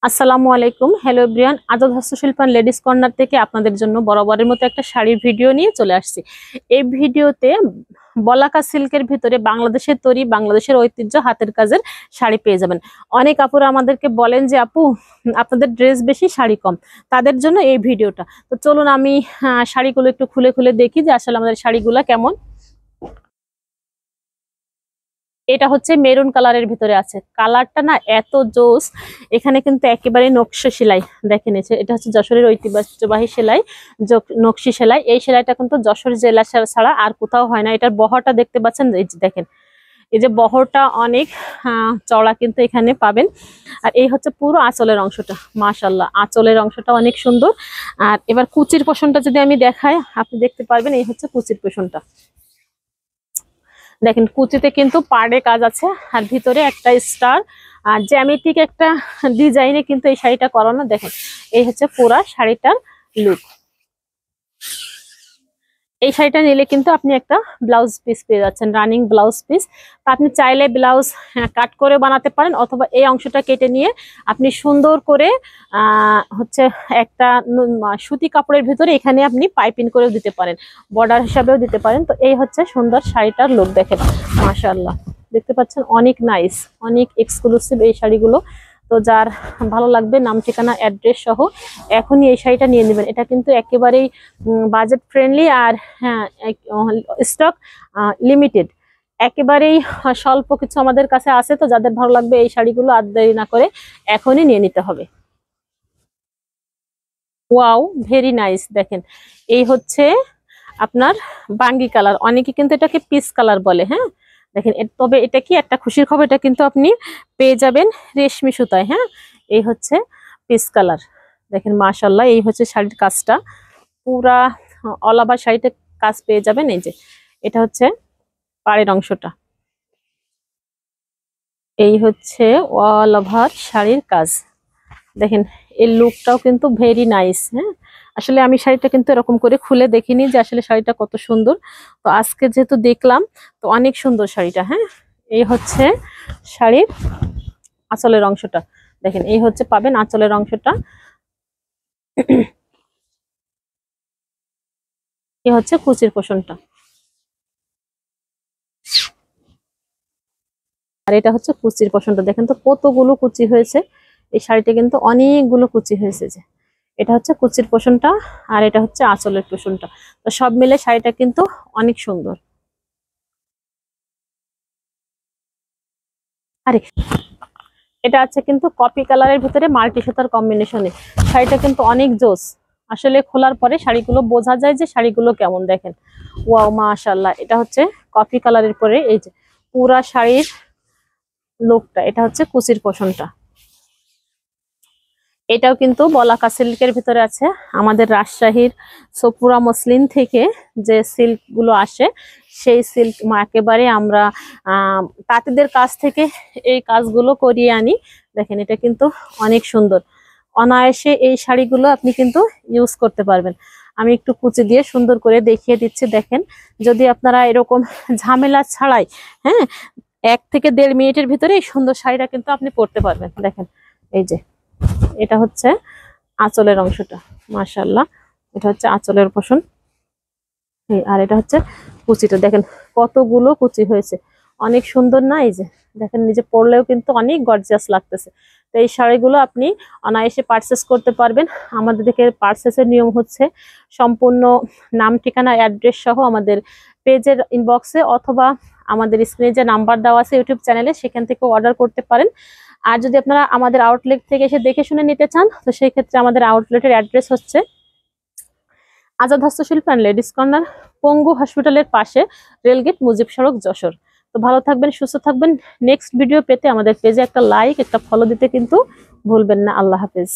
আসসালামু আলাইকুম। Hello everyone, Azad হস্তশিল্প অ্যান্ড লেডিস কর্নার থেকে আপনাদের জন্য বরাবরের মতো একটা শাড়ির ভিডিও নিয়ে চলে আসছি। এই ভিডিওতে বলাকা সিল্কের ভিতরে বাংলাদেশের তৈরি, বাংলাদেশের ঐতিহ্য হাতের কাজের শাড়ি পেয়ে যাবেন। অনেক আপুরা আমাদেরকে বলেন যে আপু আপনাদের ড্রেস বেশি শাড়ি কম, তাদের জন্য এই ভিডিওটা। তো চলুন আমি শাড়িগুলো একটু খুলে খুলে দেখি যে আসলে আমাদের শাড়িগুলো কেমন। এটা হচ্ছে মেরুন কালারের ভিতরে আছে, কালারটা না এত জোস। এখানে কিন্তু একেবারে নকশি সেলাই দেখে নিয়েছে। এটা হচ্ছে যশোরের ঐতিহ্যবাহী সেলাই, নকশি সেলাই। এই সেলাইটা কিন্তু যশোর জেলা ছাড়া আর কোথাও হয় না। এটার বহরটা দেখতে পাচ্ছেন, এই যে দেখেন, এই যে বহরটা অনেক চওড়া কিন্তু এখানে পাবেন। আর এই হচ্ছে পুরো আঁচলের অংশটা, মাশাল্লাহ আঁচলের অংশটা অনেক সুন্দর। আর এবার কুচির পোষণটা যদি আমি দেখাই, আপনি দেখতে পারবেন এই হচ্ছে কুচির পোষণটা। দেখেন কুচিতে কিন্তু পাড়ে কাজ আছে, আর ভিতরে একটা স্টার আর জ্যামিতিক একটা ডিজাইনে কিন্তু এই শাড়িটা করানো। দেখেন এই হচ্ছে পুরা শাড়িটার লুক। এই শাড়িটা নিলে কিন্তু আপনি একটা ব্লাউজ পিস পেয়ে যাচ্ছেন, রানিং ব্লাউজ পিস। আপনি চাইলে ব্লাউজ কাট করে বানাতে পারেন, অথবা এই অংশটা কেটে নিয়ে আপনি সুন্দর করে হচ্ছে একটা সুতি কাপড়ের ভিতরে এখানে আপনি পাইপিং করেও দিতে পারেন, বর্ডার হিসাবেও দিতে পারেন। তো এই হচ্ছে সুন্দর শাড়িটার লুক। দেখেন মাশাআল্লাহ, দেখতে পাচ্ছেন অনেক নাইস, অনেক এক্সক্লুসিভ এই শাড়িগুলো। তো যার ভালো লাগবে নাম ঠিকানা অ্যাড্রেস সহ এখনই এই শাড়িটা নিয়ে নেবেন। এটা কিন্তু একেবারেই বাজেট ফ্রেন্ডলি, আর হ্যাঁ স্টক লিমিটেড, একেবারেই স্বল্প কিছু আমাদের কাছে আছে। তো যাদের ভালো লাগবে এই শাড়িগুলো আর দেরি না করে এখনই নিয়ে নিতে হবে। Wow, very nice. দেখেন এই হচ্ছে আপনার বাঙ্গি কালার, অনেকে কিন্তু এটাকে পিস কালার বলে। হ্যাঁ দেখেন, তবে এটা কি একটা খুশির খবর, এটা কিন্তু আপনি পেয়ে যাবেন রেশমি সুতায়। হ্যাঁ এই হচ্ছে পিস কালার। দেখেন মাশাল্লাহ, এই হচ্ছে শাড়ির কাজটা পুরা অল ওভার শাড়িতে কাজ পেয়ে যাবেন। এই যে এটা হচ্ছে পাড়ের অংশটা, এই হচ্ছে অল ওভার শাড়ির কাজ। দেখেন এই লুকটাও কিন্তু ভেরি নাইস। হ্যাঁ আসলে আমি শাড়িটা কিন্তু এরকম করে খুলে দেখিনি যে আসলে শাড়িটা কত সুন্দর। তো আজকে যেহেতু দেখলাম, তো অনেক সুন্দর শাড়িটা। হ্যাঁ এই হচ্ছে শাড়ির আঁচলের অংশটা। দেখেন এই হচ্ছে পাবেন আঁচলের অংশটা। এই হচ্ছে কুচির পোষণটা, আর এটা হচ্ছে কুচির পোষণটা। দেখেন তো কতগুলো কুচি হয়েছে, এই শাড়িটা কিন্তু অনেকগুলো কুচি হয়েছে। যে এটা হচ্ছে কুচির পোষণটা, আর এটা হচ্ছে আঁচলের পোষণটা। তো সব মিলে শাড়িটা কিন্তু অনেক সুন্দর। আরে এটা আছে কিন্তু কপি কালারের ভিতরে মাল্টি সুতার কম্বিনেশনে। শাড়িটা কিন্তু অনেক জোস। আসলে খোলার পরে শাড়িগুলো বোঝা যায় যে শাড়িগুলো কেমন। দেখেন ওয়াও মাশাআল্লাহ, এটা হচ্ছে কফি কালারের পরে এই যে পুরা শাড়ির লুকটা। এটা হচ্ছে কুচির পোষণটা। এটাও কিন্তু বলাকা সিল্কের ভিতরে আছে, আমাদের রাজশাহীর সোপুরা মসলিন থেকে যে সিল্ক গুলো আসে, সেই সিল্ক একেবারে আমরা তাঁতিদের কাছ থেকে এই কাজগুলো করিয়ে আনি। দেখেন এটা কিন্তু অনেক সুন্দর, অনায়াসে এই শাড়িগুলো আপনি কিন্তু ইউজ করতে পারবেন। আমি একটু কুচি দিয়ে সুন্দর করে দেখিয়ে দিচ্ছি। দেখেন যদি আপনারা এরকম ঝামেলা ছাড়াই, হ্যাঁ 1 থেকে 1.5 মিনিটের ভিতরে এই সুন্দর শাড়িটা কিন্তু আপনি পরতে পারবেন। দেখেন এই যে এটা হচ্ছে আঁচলের অংশটা, মাশাআল্লাহ এটা হচ্ছে আঁচলের পোষণ। আর এটা হচ্ছে কুচিটা। দেখেন কতগুলো কুচি হয়েছে, অনেক সুন্দর না? এই যে দেখেন, নিজে পরলেও কিন্তু অনেক গর্জিয়াস লাগতেছে। তো এই শাড়িগুলো আপনি অনায়াসে পারচেস করতে পারবেন। আমাদের থেকে পারচেসের নিয়ম হচ্ছে সম্পূর্ণ নাম ঠিকানা অ্যাড্রেস সহ আমাদের পেজের ইনবক্সে, অথবা আমাদের স্ক্রিনে যে নাম্বার দেওয়া আছে ইউটিউব চ্যানেলে, সেখান থেকে অর্ডার করতে পারেন। আর যদি আপনারা আমাদের আউটলেট থেকে এসে দেখে শুনে নিতে চান, তো সেই ক্ষেত্রে আমাদের আউটলেটের অ্যাড্রেস হচ্ছে আজাদ হস্তশিল্প অ্যান্ড লেডিস কর্নার, পঙ্গু হসপিটালের পাশে, রেলগেট, মুজিব সড়ক, যশোর। তো ভালো থাকবেন, সুস্থ থাকবেন। নেক্সট ভিডিও পেতে আমাদের পেজে একটা লাইক, একটা ফলো দিতে কিন্তু ভুলবেন না। আল্লাহ হাফেজ।